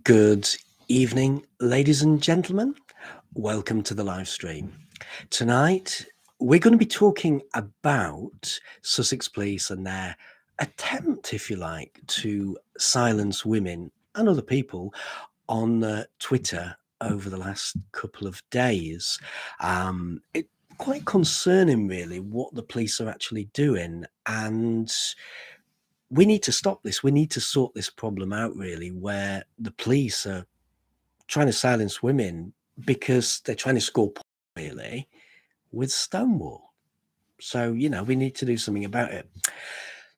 Good evening, ladies and gentlemen. Welcome to the live stream. Tonight, we're going to be talking about Sussex Police and their attempt, if you like, to silence women and other people on Twitter over the last couple of days. It's quite concerning, really, what the police are actually doing. And we need to stop this. We need to sort this problem out, really, where the police are trying to silence women because they're trying to score points, really, with Stonewall. So, we need to do something about it.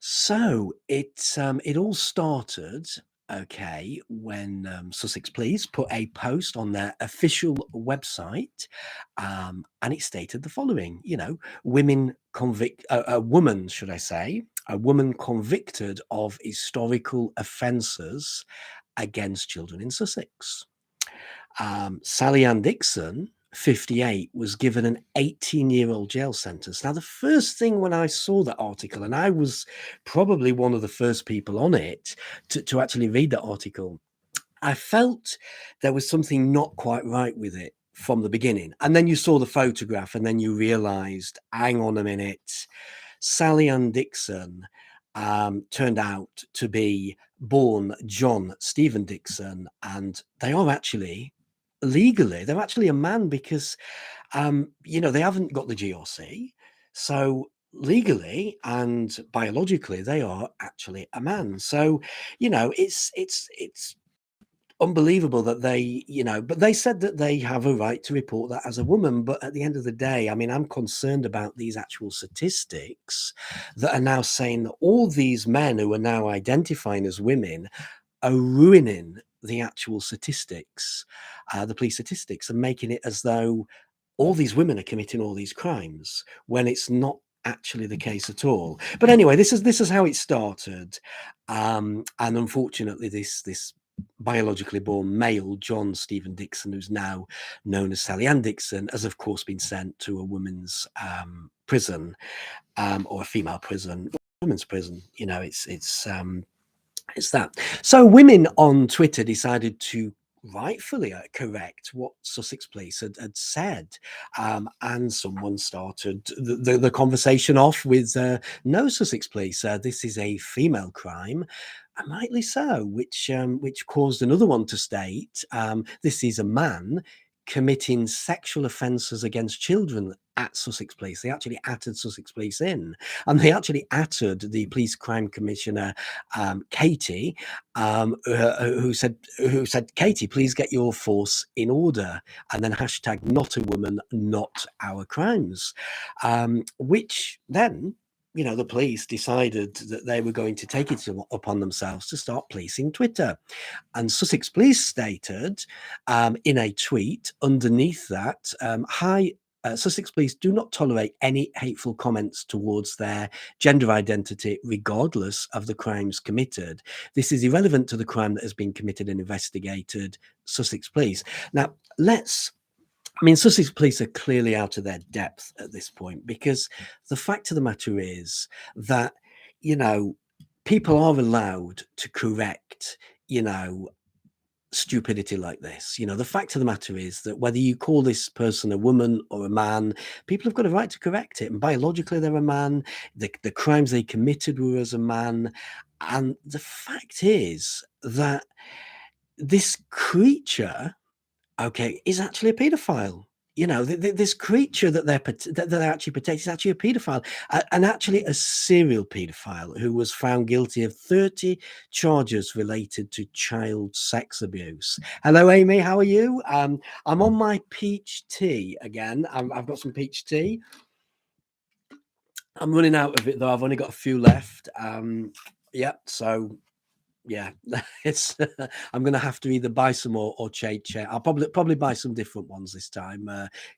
So it all started, okay, when Sussex Police put a post on their official website, and it stated the following: a woman, should I say, a woman convicted of historical offences against children in Sussex. Sally Ann Dixon, 58, was given an 18-year-old jail sentence. Now, the first thing when I saw that article, and I was probably one of the first people on it to actually read that article, I felt there was something not quite right with it from the beginning. And then you saw the photograph, and then you realized, hang on a minute, Sally Ann Dixon turned out to be born John Stephen Dixon, and they are actually legally, they're actually a man because, they haven't got the GRC. So legally and biologically, they are actually a man. So, it's unbelievable that but they said that they have a right to report that as a woman. But at the end of the day, I mean, I'm concerned about these actual statistics that are now saying that all these men who are now identifying as women are ruining the actual statistics, the police statistics, and making it as though all these women are committing all these crimes when it's not actually the case at all. But anyway, this is how it started, and unfortunately, this biologically born male, John Stephen Dixon, who's now known as Sally Ann Dixon, has of course been sent to a women's prison, or a female prison, women's prison. It's that. So women on Twitter decided to rightfully correct what Sussex Police had said, and someone started the conversation off with, no, Sussex Police, this is a female crime, and rightly so, which caused another one to state, this is a man committing sexual offences against children at Sussex Police. They actually added Sussex Police in, and they actually added the police crime commissioner, Katie, who said, Katie, please get your force in order, and then hashtag not a woman, not our crimes, which then, the police decided that they were going to take it upon themselves to start policing Twitter. And Sussex Police stated, in a tweet underneath that, hi, Sussex Police do not tolerate any hateful comments towards their gender identity, regardless of the crimes committed. This is irrelevant to the crime that has been committed and investigated. Sussex Police. Now, Sussex Police are clearly out of their depth at this point, because the fact of the matter is that, people are allowed to correct, stupidity like this. The fact of the matter is that whether you call this person a woman or a man, people have got a right to correct it. And biologically, they're a man. The crimes they committed were as a man. And the fact is that this creature, okay, is actually a paedophile. This creature that they're actually protecting is actually a paedophile, and actually a serial paedophile who was found guilty of 30 charges related to child sex abuse. Hello, Amy. How are you? I'm on my peach tea again. I've got some peach tea. I'm running out of it though. I've only got a few left. So yeah, it's I'm gonna have to either buy some or change. I'll probably buy some different ones this time,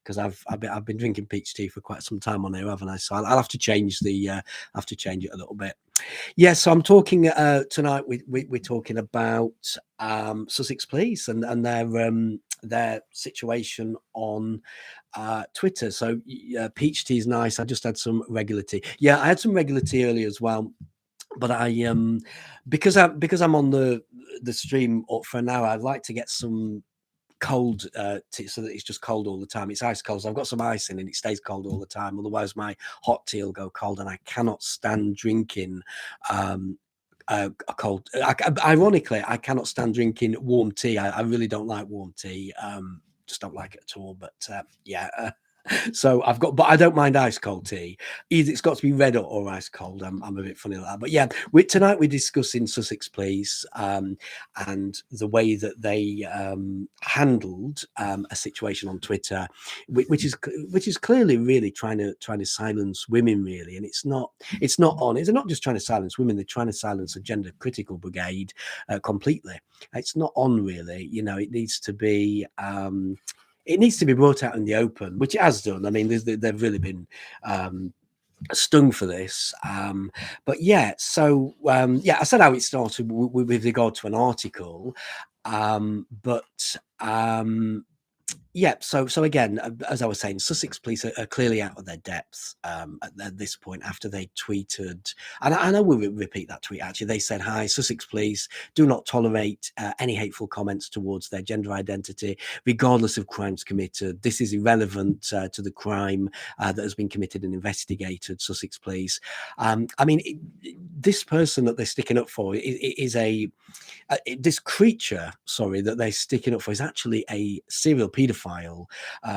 because I've been drinking peach tea for quite some time on here, haven't I? So I'll have to change it a little bit. Yeah, so I'm talking tonight. We're talking about Sussex Police and their situation on Twitter. So peach tea is nice. I just had some regular tea. Yeah, I had some regular tea earlier as well. But I because I'm on the the stream up for an hour. I'd like to get some cold tea so that it's just cold all the time. It's ice cold. So I've got some ice in and it stays cold all the time. Otherwise, my hot tea will go cold, and I cannot stand drinking a cold. Ironically, I cannot stand drinking warm tea. I really don't like warm tea. Just don't like it at all. But yeah. So I've got, but I don't mind ice cold tea. Either it's got to be red or ice cold. I'm a bit funny like that. But yeah, tonight we're discussing Sussex Police and the way that they handled a situation on Twitter, which is clearly really trying to silence women, really. And it's not on. They're not just trying to silence women. They're trying to silence a gender critical brigade completely. It's not on, really. You know, it needs to be. It needs to be brought out in the open, which it has done. I mean, they've really been stung for this. But yeah, so yeah, I said how it started with regard to an article, but yeah, so again, as I was saying, Sussex Police are clearly out of their depth at this point after they tweeted, and I will repeat that tweet actually. They said, "Hi, Sussex Police do not tolerate any hateful comments towards their gender identity, regardless of crimes committed. This is irrelevant to the crime that has been committed and investigated, Sussex Police." I mean, this person that they're sticking up for is this creature, sorry, that they're sticking up for is actually a serial paedophile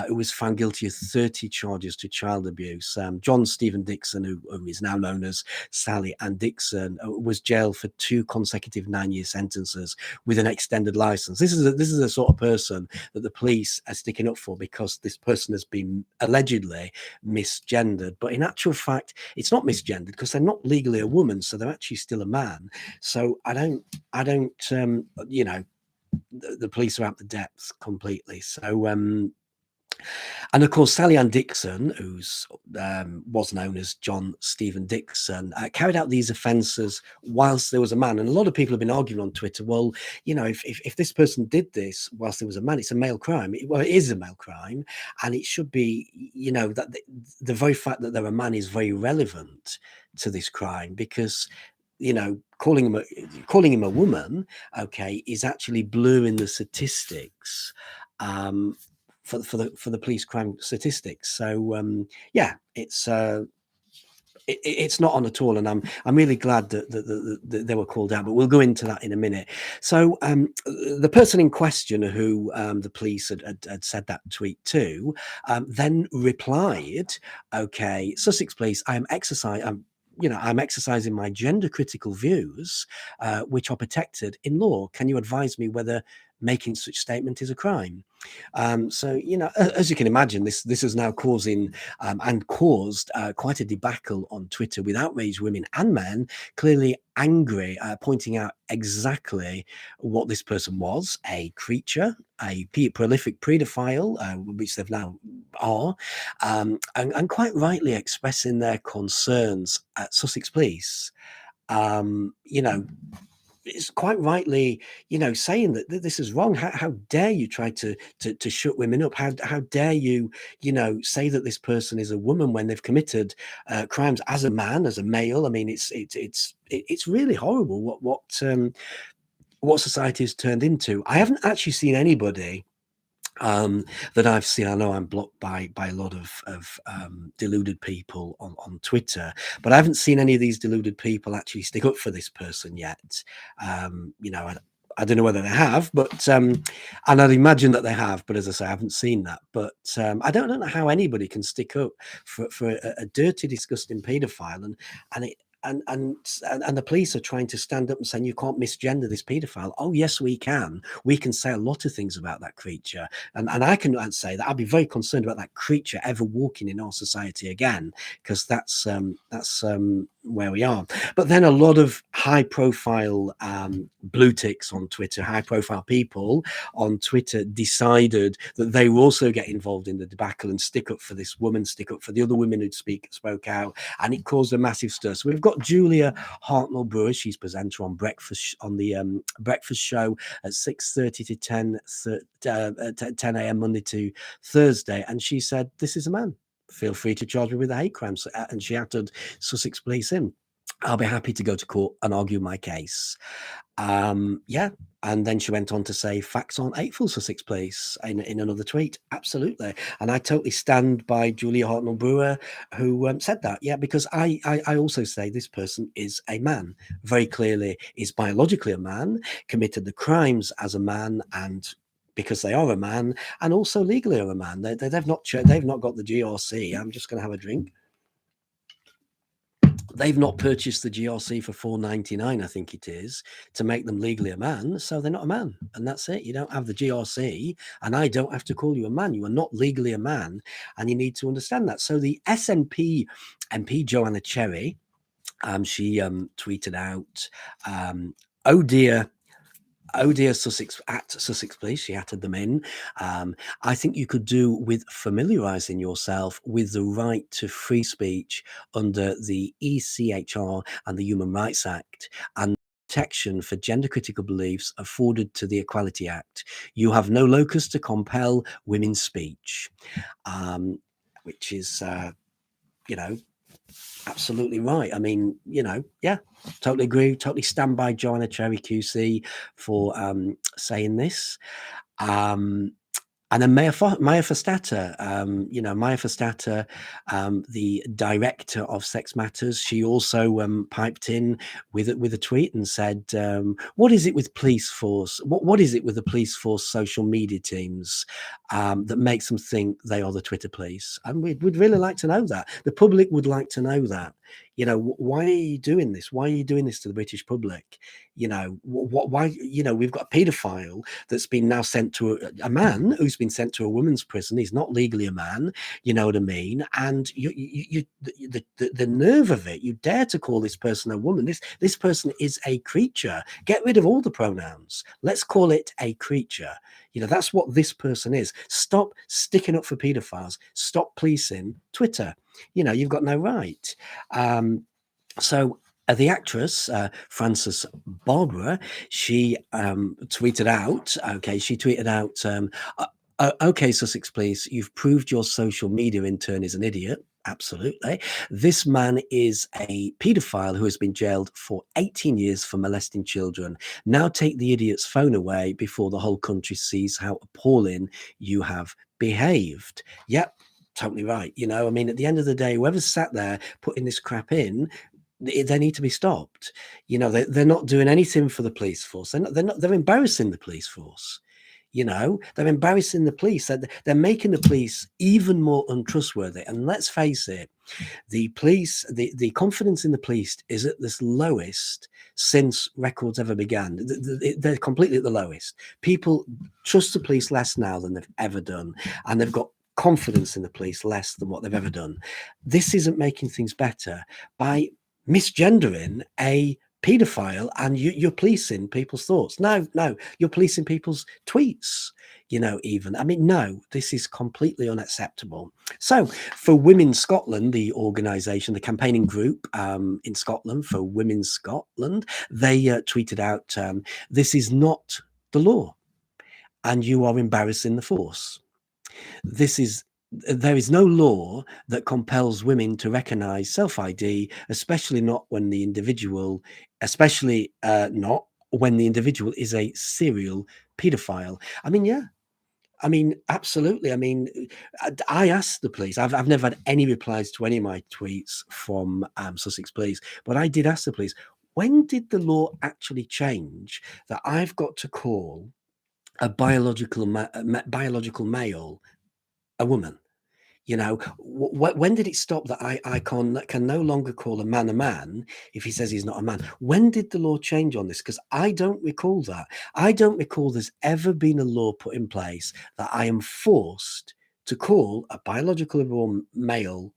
who was found guilty of 30 charges to child abuse. John Stephen Dixon, who is now known as Sally Ann Dixon, was jailed for 2 consecutive 9-year sentences with an extended license. This is a sort of person that the police are sticking up for because this person has been allegedly misgendered. But in actual fact, it's not misgendered because they're not legally a woman, so they're actually still a man. So I don't you know, the police are out the depths completely. So and of course, Sally Ann Dixon, who's was known as John Stephen Dixon, carried out these offences whilst there was a man. And a lot of people have been arguing on Twitter, well, you know, if this person did this whilst there was a man, it's a male crime. Well, it is a male crime, and it should be, you know, that the very fact that they're a man is very relevant to this crime, because, you know, calling him a woman, okay, is actually blurring the statistics for the police crime statistics. So yeah, it's not on at all, and I'm really glad that they were called out. But we'll go into that in a minute. So the person in question, who the police had said that tweet to, then replied, "Okay, Sussex Police, I'm exercising my gender critical views, which are protected in law. Can you advise me whether making such statement is a crime?" So, you know, as you can imagine, this is now causing and caused quite a debacle on Twitter, with outraged women and men clearly angry, pointing out exactly what this person was: a creature, a prolific paedophile, which they've now are, and quite rightly expressing their concerns at Sussex Police. You know, it's quite rightly, you know, saying that this is wrong. How dare you try to shut women up? How dare you, you know, say that this person is a woman when they've committed crimes as a man, as a male? I mean, it's really horrible what society has turned into. I haven't actually seen anybody that I've seen. I know I'm blocked by a lot of deluded people on Twitter, but I haven't seen any of these deluded people actually stick up for this person yet. You know, I don't know whether they have, but and I'd imagine that they have, but as I say, I haven't seen that. But I don't know how anybody can stick up for a dirty, disgusting paedophile, and it. And the police are trying to stand up and saying, you can't misgender this paedophile. Oh yes, we can. We can say a lot of things about that creature, and I can say that I'd be very concerned about that creature ever walking in our society again, because that's where we are. But then a lot of high-profile blue ticks on Twitter, high-profile people on Twitter, decided that they will also get involved in the debacle and stick up for this woman, stick up for the other women who spoke out, and it caused a massive stir. So we've got Julia Hartnell Brewer. She's presenter on the breakfast show at 6:30 to 10 a.m. Monday to Thursday, and she said, "This is a man. Feel free to charge me with a hate crime," and she added Sussex Police in. I'll be happy to go to court and argue my case. Yeah. And then she went on to say, facts aren't hateful, Sussex Police, in another tweet. Absolutely. And I totally stand by Julia Hartnell Brewer, who said that. Yeah, because I also say this person is a man, very clearly is biologically a man, committed the crimes as a man, and because they are a man, and also legally are a man. They've not got the GRC. I'm just going to have a drink. They've not purchased the GRC for £4.99, I think it is, to make them legally a man. So they're not a man. And that's it. You don't have the GRC, and I don't have to call you a man. You are not legally a man. And you need to understand that. So the SNP MP, Joanna Cherry, she tweeted out, oh dear, Sussex, at Sussex Police, she added them in. I think you could do with familiarising yourself with the right to free speech under the ECHR and the Human Rights Act, and protection for gender critical beliefs afforded to the Equality Act. You have no locus to compel women's speech, which is, you know, absolutely right. I mean, yeah, totally agree. Totally stand by Joanna Cherry QC for saying this. And then Maya Forstater, Maya Forstater, the director of Sex Matters, she also piped in with a tweet and said, "What is it with police force? What is it with the police force social media teams that makes them think they are the Twitter police?" And we'd really like to know that. The public would like to know that. Why are you doing this? Why are you doing this to the British public? Why? We've got a paedophile that's been now sent to a man who's been sent to a woman's prison. He's not legally a man. You know what I mean? And the nerve of it, you dare to call this person a woman. This person is a creature. Get rid of all the pronouns. Let's call it a creature. That's what this person is. Stop sticking up for paedophiles. Stop policing Twitter. You've got no right. So the actress, Frances Barbara, she tweeted out, okay, Sussex Police, you've proved your social media intern is an idiot. Absolutely. This man is a paedophile who has been jailed for 18 years for molesting children. Now take the idiot's phone away before the whole country sees how appalling you have behaved. Yep. Totally right. At the end of the day, whoever's sat there putting this crap in, they need to be stopped. They're not doing anything for the police force. They're embarrassing the police force. They're embarrassing the police. They're making the police even more untrustworthy. And let's face it, the police, the confidence in the police is at this lowest since records ever began. They're completely at the lowest. People trust the police less now than they've ever done. And they've got confidence in the police less than what they've ever done. This isn't making things better by misgendering a paedophile, and you're policing people's thoughts. No, you're policing people's tweets. No, this is completely unacceptable. So for Women Scotland, the organisation, the campaigning group in Scotland for Women Scotland, they tweeted out, this is not the law and you are embarrassing the force. There is no law that compels women to recognize self-ID, especially not when the individual is a serial paedophile. Absolutely. I asked the police. I've never had any replies to any of my tweets from Sussex Police, but I did ask the police, when did the law actually change that I've got to call a biological male a woman? When did it stop that I can no longer call a man if he says he's not a man? When did the law change on this? Because I don't recall that. I don't recall there's ever been a law put in place that I am forced to call a biologically born male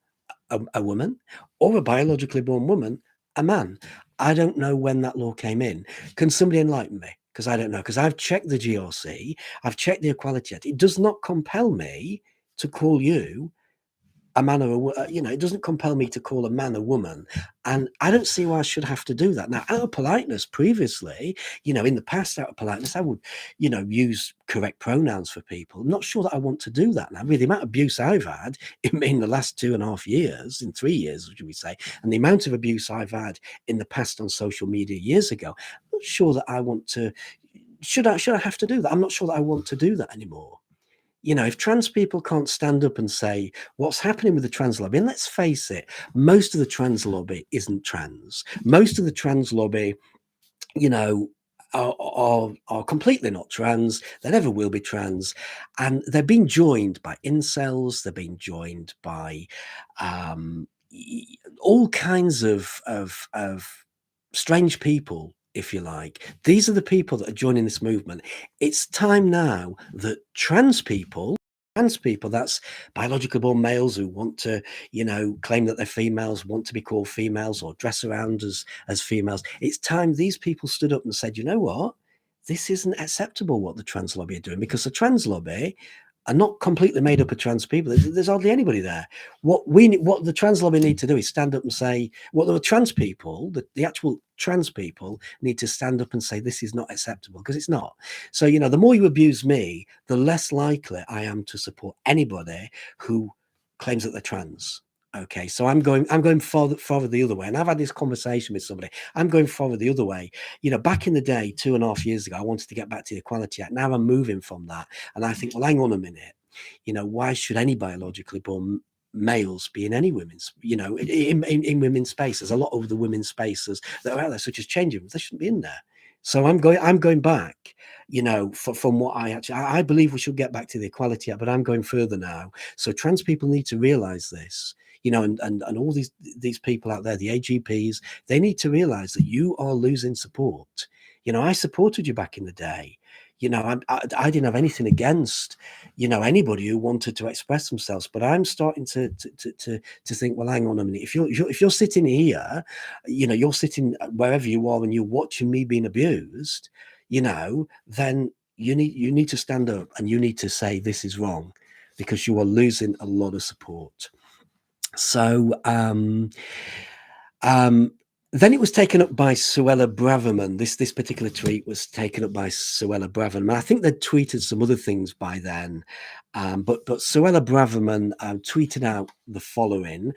a woman, or a biologically born woman a man. I don't know when that law came in. Can somebody enlighten me? Because I don't know. Because I've checked the GRC, I've checked the Equality Act. It does not compel me to call you a man or you know, it doesn't compel me to call a man a woman, and I don't see why I should have to do that. Now, out of politeness, previously, you know, in the past, out of politeness, I would, you know, use correct pronouns for people. I'm not sure that I want to do that now. With the amount of abuse I've had in the last 2.5 years, in 3 years, should we say, and the amount of abuse I've had in the past on social media years ago, I'm not sure that I want to. Should I have to do that? I'm not sure that I want to do that anymore. You know, if trans people can't stand up and say what's happening with the trans lobby, and let's face it, most of the trans lobby isn't trans. Most of the trans lobby, you know, are completely not trans. They never will be trans, and they're being joined by incels. They're being joined by all kinds of strange people, if you like. These are the people that are joining this movement. It's time now that trans people, that's biologically born males who want to, you know, claim that they're females, want to be called females or dress around as females. It's time these people stood up and said, you know what? This isn't acceptable what the trans lobby are doing, because the trans lobby are not completely made up of trans people. There's hardly anybody there. What the trans lobby need to do is stand up and say, what the trans people, the actual trans people need to stand up and say, this is not acceptable, because it's not. So, you know, the more you abuse me, the less likely I am to support anybody who claims that they're trans. Okay, so I'm going forward the other way. And I've had this conversation with somebody. I'm going forward the other way. You know, back in the day, 2.5 years ago, I wanted to get back to the Equality Act. Now I'm moving from that. And I think, well, hang on a minute. You know, why should any biologically born males be in any women's, you know, in women's spaces? A lot of the women's spaces that are out there, such as changing rooms, they shouldn't be in there. So I'm going back, you know, from what I believe we should get back to the Equality Act, but I'm going further now. So trans people need to realize this, you know, and all these people out there, the AGPs, they need to realize that you are losing support. You know, I supported you back in the day. You know, I didn't have anything against, you know, anybody who wanted to express themselves, but I'm starting to think, well, hang on a minute. If you're sitting here, you know, you're sitting wherever you are and you're watching me being abused, you know, then you need to stand up and you need to say this is wrong, because you are losing a lot of support. So then it was taken up by Suella Braverman. This particular tweet was taken up by Suella Braverman. I think they'd tweeted some other things by then, but Suella Braverman tweeted out the following.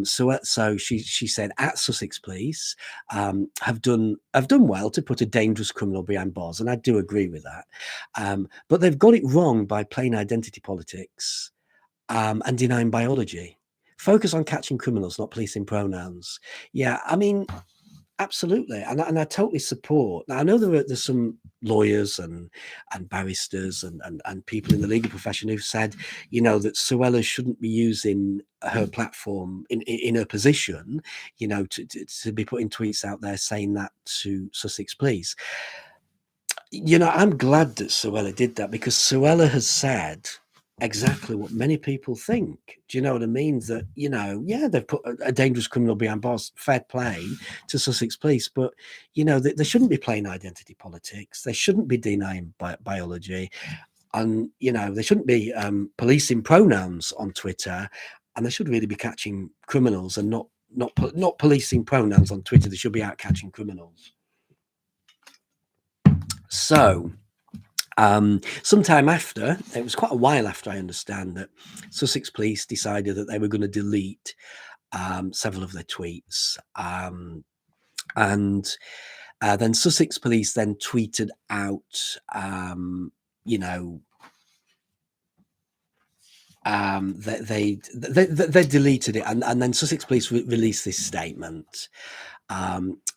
So she said, at Sussex Police have done well to put a dangerous criminal behind bars, and I do agree with that. But they've got it wrong by playing identity politics and denying biology. Focus on catching criminals, not policing pronouns. Yeah, I mean, absolutely, and I totally support. Now, I know there's some lawyers and barristers and people in the legal profession who've said, you know, that Suella shouldn't be using her platform in her position, you know, to be putting tweets out there saying that to Sussex Police. You know, I'm glad that Suella did that, because Suella has said exactly what many people think. Do you know what I mean? That, you know, yeah, they've put a dangerous criminal behind bars, fair play to Sussex Police, but, you know, they shouldn't be playing identity politics. They shouldn't be denying biology. And, you know, they shouldn't be policing pronouns on Twitter. And they should really be catching criminals and not policing pronouns on Twitter. They should be out catching criminals. So, sometime after, it was quite a while after, I understand, that Sussex Police decided that they were going to delete several of their tweets. And then Sussex Police then tweeted out, you know, they deleted it, and then Sussex Police released this statement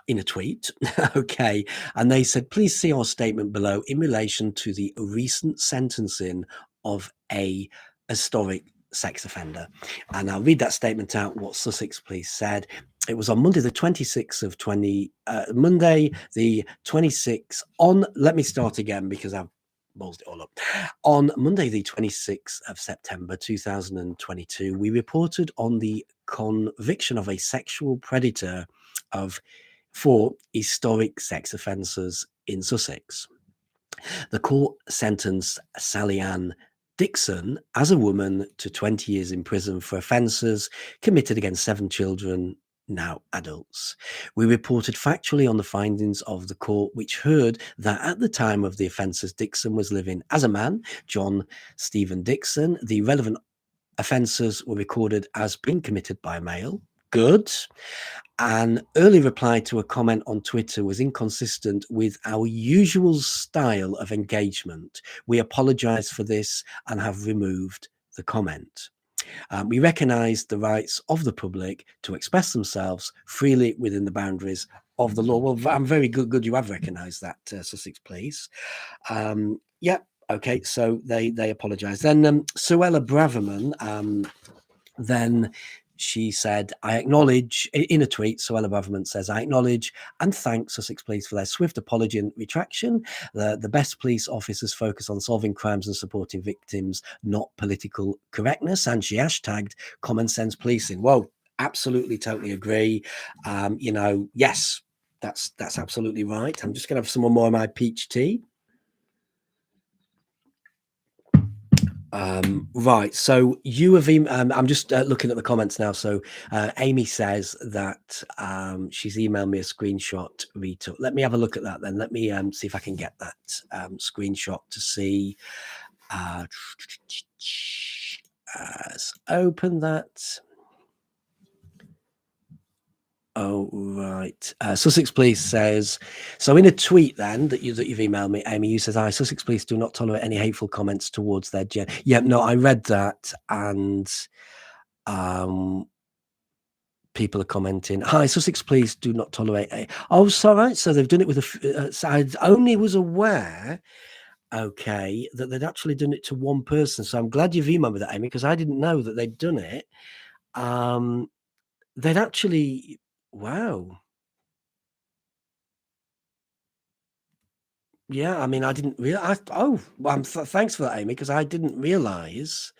in a tweet. Okay, and they said, please see our statement below in relation to the recent sentencing of a historic sex offender. And I'll read that statement out, what Sussex Police said. It was on Monday the 26th of Monday the 26th on, let me start again because I've ballsed it all up. On Monday the 26th of September 2022, we reported on the conviction of a sexual predator of 4 historic sex offences in Sussex. The court sentenced Sally Ann Dixon as a woman to 20 years in prison for offences committed against 7 children, now adults. We reported factually on the findings of the court, which heard that at the time of the offences, Dixon was living as a man, John Stephen Dixon. The relevant offences were recorded as being committed by a male. Good. An early reply to a comment on Twitter was inconsistent with our usual style of engagement. We apologise for this and have removed the comment. We recognise the rights of the public to express themselves freely within the boundaries of the law. Well, I'm very good you have recognised that, Sussex Police. Yeah, okay, so they apologise. Then Suella Braverman, then she said, I acknowledge, in a tweet, Suella Braverman says, I acknowledge and thank Sussex Police for their swift apology and retraction. The best police officers focus on solving crimes and supporting victims, not political correctness. And she hashtagged common sense policing. Well, absolutely, totally agree. You know, yes, that's absolutely right. I'm just going to have some more of my peach tea. Right, so you have I'm just looking at the comments now. So Amy says that she's emailed me a screenshot, Rita. Let me have a look at that then. Let me see if I can get that screenshot to see. Let's open that. Oh, right. Sussex Police says, so in a tweet then that you've emailed me, Amy, you says, I, Sussex Police do not tolerate any hateful comments towards their gender. Yeah, no, I read that, and people are commenting, hi, Sussex Police do not tolerate oh, sorry, so they've done it with so I only was aware, okay, that they'd actually done it to one person. So I'm glad you've emailed me that, Amy, because I didn't know that they'd done it. They'd actually, wow. Yeah, I mean, I didn't realize. Oh, well, thanks for that, Amy, because I didn't realize.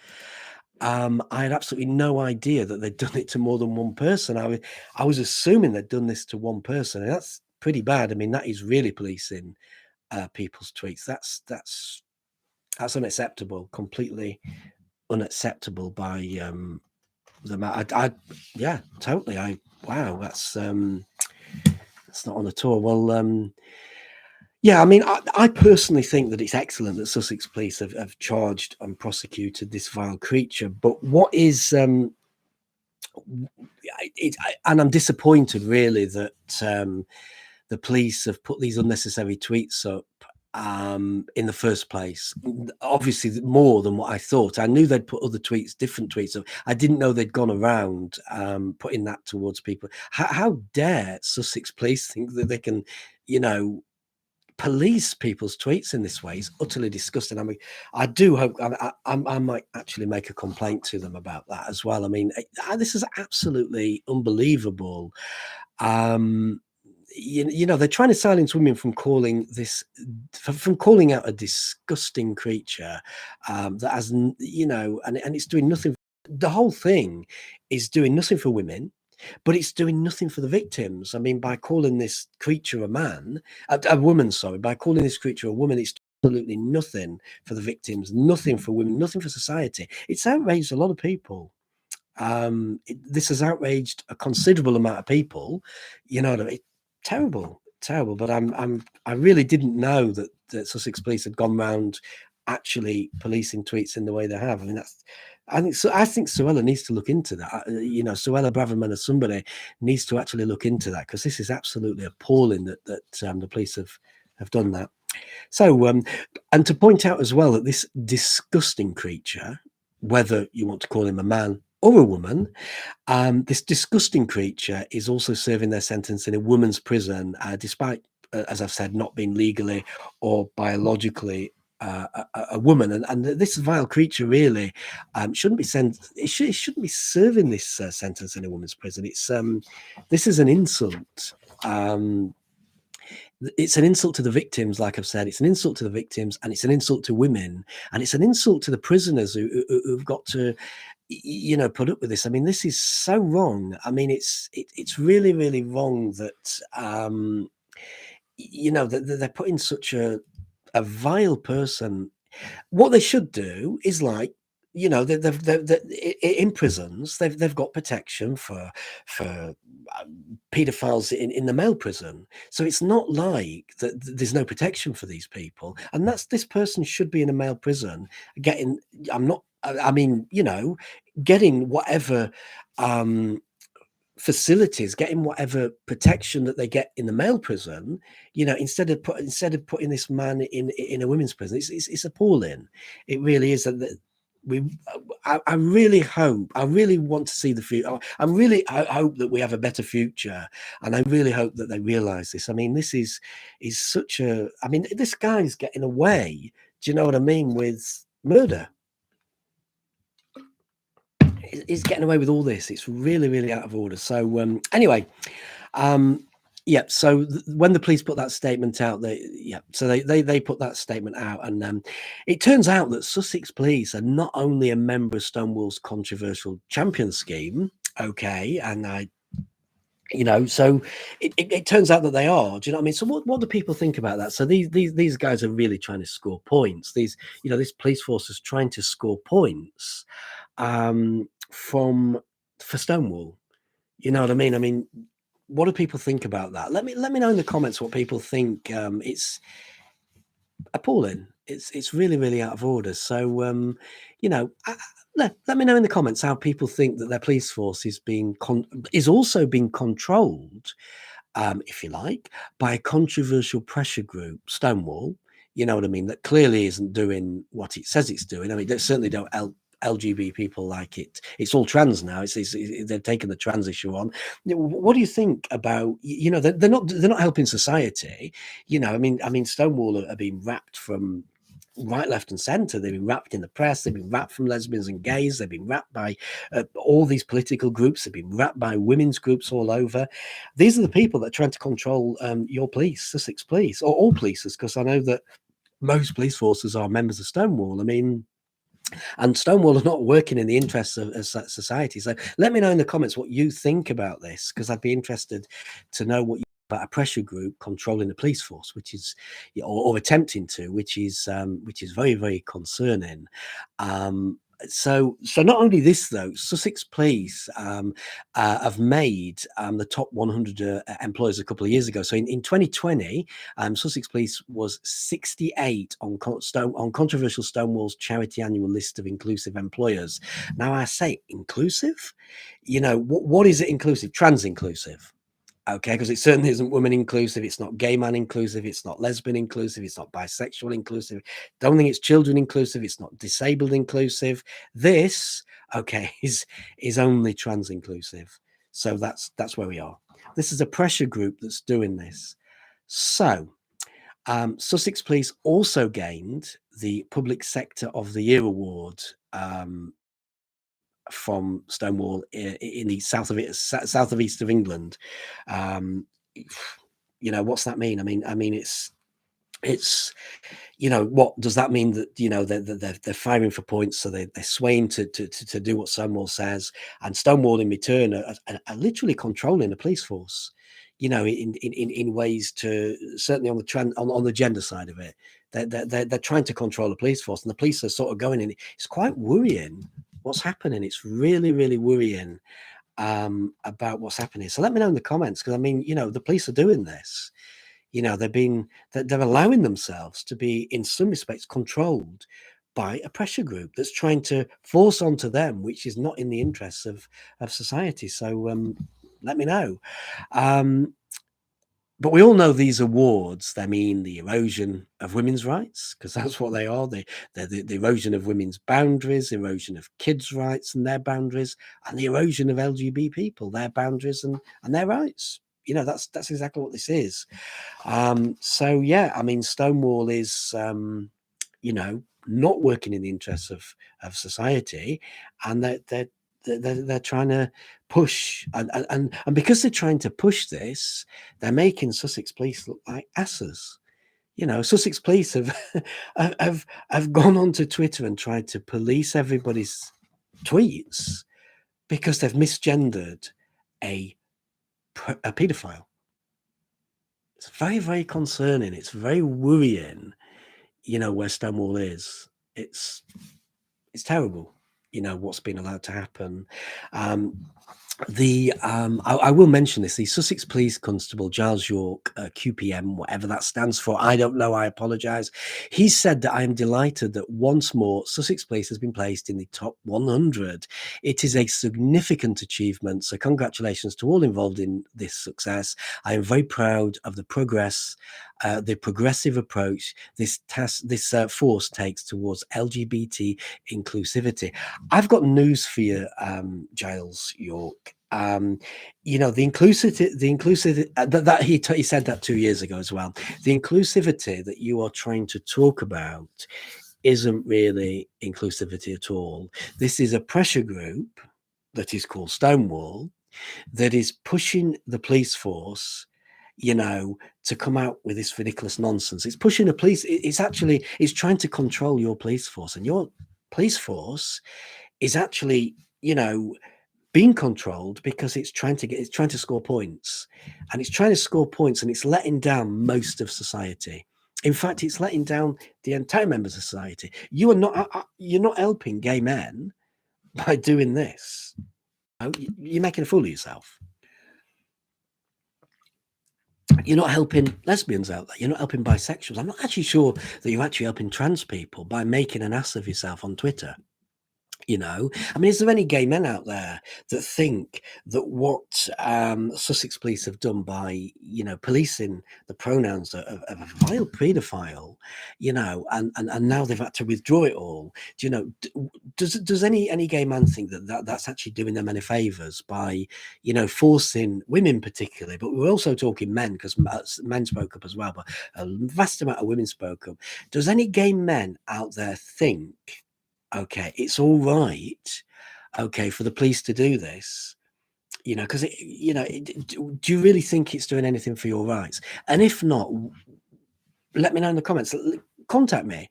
I had absolutely no idea that they'd done it to more than one person. I was assuming they'd done this to one person, and that's pretty bad. I mean, that is really policing people's tweets. That's unacceptable. Completely unacceptable by them. Yeah, totally. Wow, that's not on at all. Well, yeah, I mean, I personally think that it's excellent that Sussex Police have charged and prosecuted this vile creature. But what is, and I'm disappointed really that the police have put these unnecessary tweets up in the first place. Obviously, more than what I thought. I knew they'd put other tweets, different tweets up. I didn't know they'd gone around putting that towards people. How dare Sussex Police think that they can, you know, police people's tweets in this way is utterly disgusting. I mean, I do hope I might actually make a complaint to them about that as well. I mean, this is absolutely unbelievable. You know, they're trying to silence women from calling this, from calling out a disgusting creature that has, you know, and it's doing nothing. The whole thing is doing nothing for women, but it's doing nothing for the victims. I mean, by calling this creature a woman, sorry, by calling this creature a woman, it's absolutely nothing for the victims, nothing for women, nothing for society. It's outraged a lot of people. This has outraged a considerable amount of people. You know, terrible, terrible. But I really didn't know that Sussex Police had gone round actually policing tweets in the way they have. I mean, I think Suella needs to look into that. You know, Suella Braverman or somebody needs to actually look into that, because this is absolutely appalling that the police have done that. So, and to point out as well that this disgusting creature, whether you want to call him a man or a woman, this disgusting creature is also serving their sentence in a woman's prison, despite, as I've said, not being legally or biologically a woman. And this vile creature really shouldn't be it shouldn't be serving this sentence in a woman's prison. This is an insult. It's an insult to the victims, like I've said. It's an insult to the victims, and it's an insult to women, and it's an insult to the prisoners who've got to, you know, put up with this. I mean, this is so wrong. I mean, it's really, really wrong that you know, that they're putting such a vile person What they should do is like, in prisons, they've got protection for paedophiles in the male prison. So it's not like that there's no protection for these people. And this person should be in a male prison getting, I mean, getting whatever facilities, getting whatever protection that they get in the male prison, instead of putting this man in a women's prison. It's appalling. It really is. That we I really hope, I really want to see the future. I hope that we have a better future, and I really hope that they realize this. I mean, this is such a, I mean, this guy's getting away, do you know what I mean, with murder. He's getting away with all this. It's really, really out of order. So anyway, yeah. So when the police put that statement out, they put that statement out, and it turns out that Sussex Police are not only a member of Stonewall's controversial champion scheme. Okay, and so it turns out that they are. Do you know what I mean? So what do people think about that? So these guys are really trying to score points. This police force is trying to score points for Stonewall. You know what I mean? I mean, what do people think about that? Let me know in the comments what people think. It's appalling. It's really, really out of order. So let me know in the comments how people think that their police force is also being controlled, if you like, by a controversial pressure group, Stonewall. You know what I mean? That clearly isn't doing what it says it's doing. I mean, they certainly don't LGBT people like it. It's all trans now. They're taking the trans issue on. What do you think about? They're not helping society. I mean, Stonewall are being wrapped from right, left, and centre. They've been wrapped in the press. They've been wrapped from lesbians and gays. They've been wrapped by all these political groups. They've been wrapped by women's groups all over. These are the people that are trying to control your police, Sussex Police, or all polices, because I know that most police forces are members of Stonewall. I mean, and Stonewall are not working in the interests of society. So let me know in the comments what you think about this, because I'd be interested to know what you think about a pressure group controlling the police force, which is, or attempting to, which is very, very concerning. So not only this though, Sussex Police have made the top 100 employers a couple of years ago. So in 2020, Sussex Police was 68 on controversial Stonewall's charity annual list of inclusive employers. Now I say inclusive, what is it inclusive? Trans inclusive. Okay, because it certainly isn't women inclusive. It's not gay man inclusive. It's not lesbian inclusive. It's not bisexual inclusive. Don't think it's children inclusive. It's not disabled inclusive. This, okay, is only trans inclusive. So that's where we are. This is a pressure group that's doing this. So Sussex Police also gained the Public Sector of the Year award from Stonewall in the south of east of England. What's that mean? I mean it's what does that mean? That they're firing for points, so they're swaying to do what Stonewall says, and Stonewall in return are literally controlling the police force. In ways to, certainly on the gender side of it, they're trying to control the police force, and the police are sort of going in. It's quite worrying what's happening. It's really, really worrying about what's happening. So let me know in the comments, because I mean, the police are doing this. They're allowing themselves to be, in some respects, controlled by a pressure group that's trying to force onto them, which is not in the interests of society. So let me know. But we all know these awards, they mean the erosion of women's rights, because that's what they are. They're the erosion of women's boundaries, erosion of kids' rights and their boundaries, and the erosion of LGBT people, their boundaries and their rights. That's exactly what this is. So yeah, I mean, Stonewall is not working in the interests of society, and they're trying to push, and because they're trying to push this, they're making Sussex Police look like asses. Sussex Police have have gone onto Twitter and tried to police everybody's tweets because they've misgendered a paedophile. It's very, very concerning. It's very worrying. you know, where Stonewall is. It's terrible, you know, what's been allowed to happen. I will mention this. The Sussex Police Constable Giles York, QPM, whatever that stands for, I don't know. I apologise. He said that I am delighted that once more Sussex Police has been placed in the top 100. It is a significant achievement. So congratulations to all involved in this success. I am very proud of the progress, the progressive approach this force takes towards LGBT inclusivity. I've got news for you, Giles York. You know, the inclusivity that he said that 2 years ago as well. The inclusivity that you are trying to talk about isn't really inclusivity at all. This is a pressure group that is called Stonewall that is pushing the police force, you know, to come out with this ridiculous nonsense. It's pushing the police. It's trying to control your police force, and your police force is actually, you know, being controlled because it's trying to score points, and it's letting down most of society. In fact, it's letting down the entire members of society. You're not helping gay men by doing this. You're making a fool of yourself. You're not helping lesbians out there. You're not helping bisexuals. I'm not actually sure that you're actually helping trans people by making an ass of yourself on Twitter. You know, I mean, is there any gay men out there that think that what Sussex Police have done by, you know, policing the pronouns of a vile paedophile, you know, and now they've had to withdraw it all? Do you know? Does any gay man think that's actually doing them any favors by, you know, forcing women particularly? But we're also talking men, because men spoke up as well, but a vast amount of women spoke up. Does any gay men out there think, okay, it's all right, okay, for the police to do this, you know, because do you really think it's doing anything for your rights? And if not, let me know in the comments. Contact me,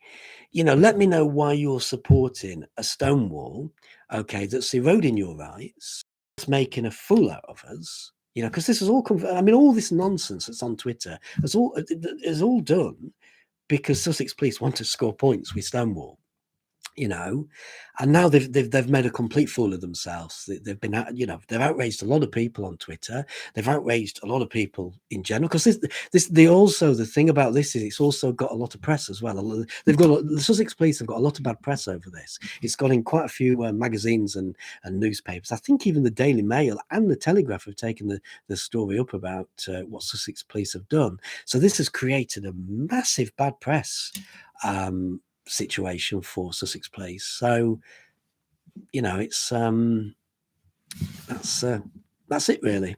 you know, let me know why you're supporting a Stonewall, okay, that's eroding your rights, it's making a fool out of us, you know, because this is all I mean, all this nonsense that's on Twitter is all done because Sussex Police want to score points with Stonewall. You know, and now they've made a complete fool of themselves. They've been, you know, they've outraged a lot of people on Twitter. They've outraged a lot of people in general, because the thing about this is it's also got a lot of press as well. The Sussex Police have got a lot of bad press over this. It's got in quite a few magazines and newspapers. I think even the Daily Mail and the Telegraph have taken the story up about what Sussex Police have done. So this has created a massive bad press situation for Sussex Police. So, you know, it's that's it really.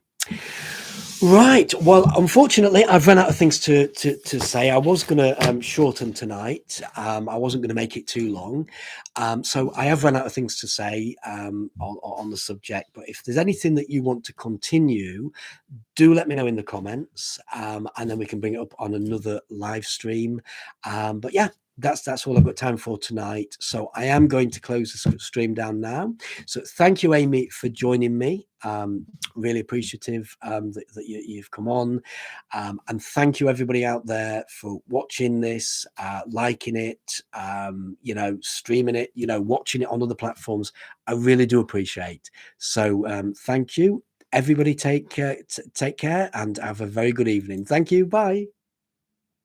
Right. Well, unfortunately, I've run out of things to say. I was going to shorten tonight. I wasn't going to make it too long. So I have run out of things to say on the subject. But if there's anything that you want to continue, do let me know in the comments, and then we can bring it up on another live stream. But yeah, that's all I've got time for tonight. So I am going to close the stream down now. So thank you, Amy, for joining me. Really appreciative that you've come on, and thank you everybody out there for watching this, liking it, you know, streaming it, you know, watching it on other platforms. I really do appreciate. So thank you everybody. Take care and have a very good evening. Thank you. Bye.